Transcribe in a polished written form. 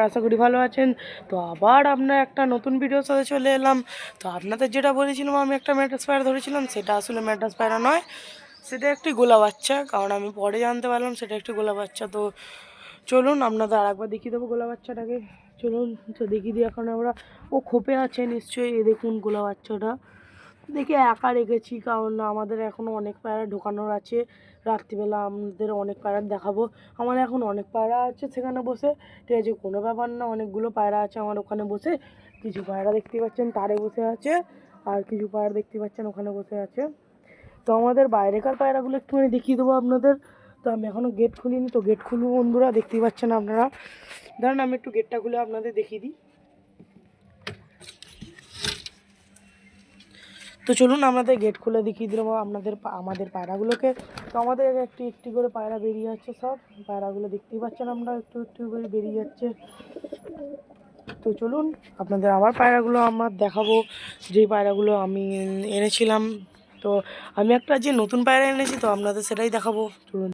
আশা করি ভালো আছেন। তো আবার আপনার একটা নতুন ভিডিওর সাথে চলে এলাম। তো আপনাদের যেটা বলেছিলাম আমি একটা ম্যাড্রাস পায়রা ধরেছিলাম, সেটা আসলে ম্যাড্রাস পায়রা নয়, সেটা একটি গোলা বাচ্চা। কারণ আমি পরে জানতে পারলাম সেটা একটি গোলা বাচ্চা। তো চলুন আপনাদের আর একবার দেখিয়ে দেবো গোলা বাচ্চাটাকে। চলুন তো দেখিয়ে দিই। এখন আমরা ও খোপে আছে নিশ্চয়ই, এ দেখুন গোলা বাচ্চাটা। দেখে একা রেখেছি কারণ আমাদের এখনও অনেক পায়রা ঢোকানোর আছে। রাত্রিবেলা আমাদের অনেক পায়রা দেখাবো। আমার এখন অনেক পায়রা আছে সেখানে বসে, ঠিক আছে, কোনো ব্যাপার না। অনেকগুলো পায়রা আছে আমার ওখানে বসে। কিছু পায়রা দেখতে পাচ্ছেন তারে বসে আছে, আর কিছু পায়রা দেখতে পাচ্ছেন ওখানে বসে আছে। তো আমাদের বাইরেকার পায়রাগুলো একটুখানি দেখিয়ে দেবো আপনাদের। তো আমি এখনও গেট খুলিনি, তো গেট খুলবো বন্ধুরা, দেখতেই পাচ্ছেন আপনারা। ধরুন আমি একটু গেটটা খুলে আপনাদের দেখিয়ে দিই। তো চলুন আমাদের গেট খুলে দেখিয়ে দিলাম আমাদের পায়রাগুলোকে। তো আমাদের একটি একটি করে পায়রা বেরিয়ে যাচ্ছে, সব পায়রাগুলো দেখতেই পাচ্ছেন আমরা, একটু একটু করে বেরিয়ে যাচ্ছে। তো চলুন আপনাদের আবার পায়রাগুলো আমার দেখাবো, যেই পায়রাগুলো আমি এনেছিলাম। তো আমি একটা যে নতুন পায়রা এনেছি, তো আপনাদের সেটাই দেখাবো, চলুন।